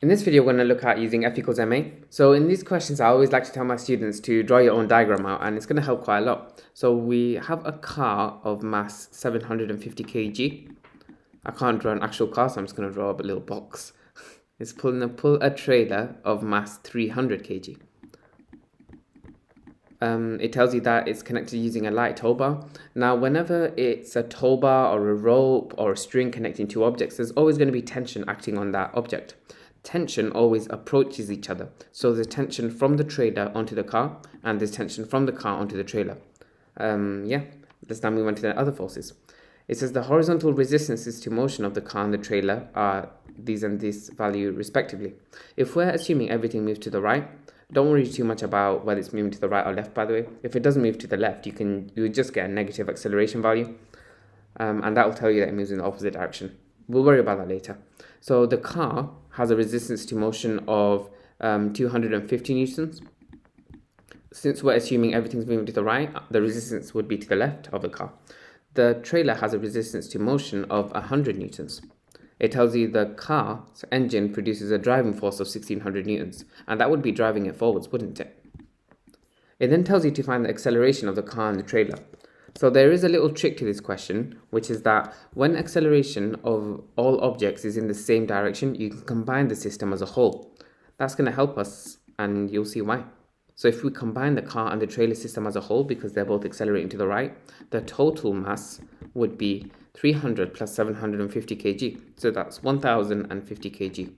In this video, we're going to look at using F equals ma. So in these questions, I always like to tell my students to draw your own diagram out, and it's going to help quite a lot. So we have a car of mass 750 kg. I can't draw an actual car, so I'm just going to draw up a little box. It's pull a trailer of mass 300 kg. It tells you that it's connected using a light tow bar. Now, whenever it's a tow bar or a rope or a string connecting two objects, there's always going to be tension acting on that object. Tension always approaches each other. So there's tension from the trailer onto the car, and there's tension from the car onto the trailer. Let's now move on to the other forces. It says the horizontal resistances to motion of the car and the trailer are these and this value respectively. If we're assuming everything moves to the right, don't worry too much about whether it's moving to the right or left, by the way. If it doesn't move to the left, you just get a negative acceleration value, and that will tell you that it moves in the opposite direction. We'll worry about that later. So the car has a resistance to motion of 250 newtons. Since we're assuming everything's moving to the right, the resistance would be to the left of the car. The trailer has a resistance to motion of 100 newtons. It tells you the car's engine produces a driving force of 1600 newtons, and that would be driving it forwards, wouldn't it? It then tells you to find the acceleration of the car and the trailer. So there is a little trick to this question, which is that when acceleration of all objects is in the same direction, you can combine the system as a whole. That's going to help us, and you'll see why. So if we combine the car and the trailer system as a whole, because they're both accelerating to the right, the total mass would be 300 plus 750 kg. So that's 1050 kg.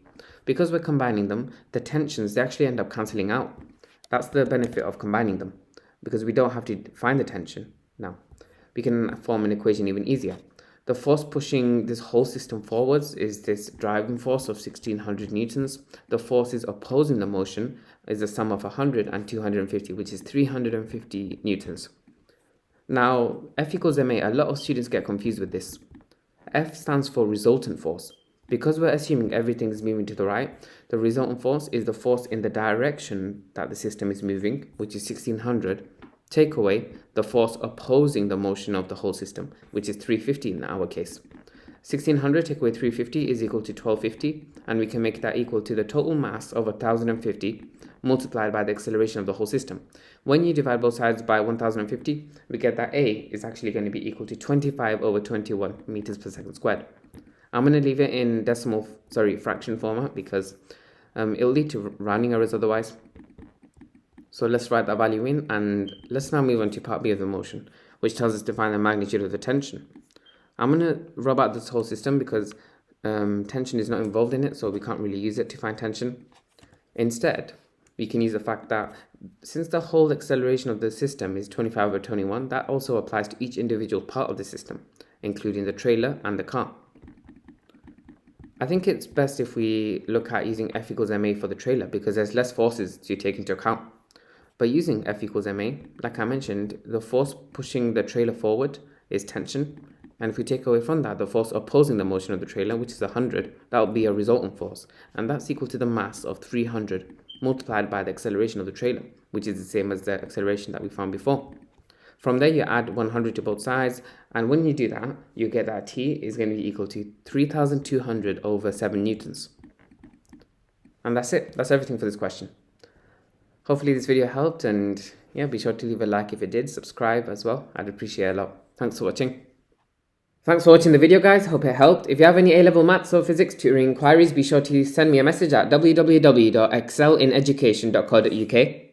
Because we're combining them, the tensions, they actually end up cancelling out. That's the benefit of combining them, because we don't have to find the tension. Now, we can form an equation even easier. The force pushing this whole system forwards is this driving force of 1600 newtons. The forces opposing the motion is the sum of 100 and 250, which is 350 newtons. Now, F equals ma, a lot of students get confused with this. F stands for resultant force. Because we're assuming everything is moving to the right, the resultant force is the force in the direction that the system is moving, which is 1600. Take away the force opposing the motion of the whole system, which is 350 in our case. 1600 take away 350 is equal to 1250, and we can make that equal to the total mass of 1050 multiplied by the acceleration of the whole system. When you divide both sides by 1050, we get that A is actually going to be equal to 25 over 21 meters per second squared. I'm going to leave it in fraction format because it'll lead to rounding errors otherwise. So let's write that value in, and let's now move on to part B of the motion, which tells us to find the magnitude of the tension. I'm going to rub out this whole system because tension is not involved in it, so we can't really use it to find tension. Instead, we can use the fact that since the whole acceleration of the system is 25 over 21, that also applies to each individual part of the system, including the trailer and the car. I think it's best if we look at using F equals ma for the trailer because there's less forces to take into account. But using F equals ma, like I mentioned, the force pushing the trailer forward is tension. And if we take away from that the force opposing the motion of the trailer, which is 100, that will be a resultant force. And that's equal to the mass of 300 multiplied by the acceleration of the trailer, which is the same as the acceleration that we found before. From there, you add 100 to both sides. And when you do that, you get that T is going to be equal to 3200 over 7 newtons. And that's it. That's everything for this question. Hopefully this video helped, and yeah, be sure to leave a like if it did, subscribe as well, I'd appreciate it a lot. Thanks for watching. Thanks for watching the video, guys, hope it helped. If you have any A-level maths or physics tutoring inquiries, be sure to send me a message at www.excelineducation.co.uk.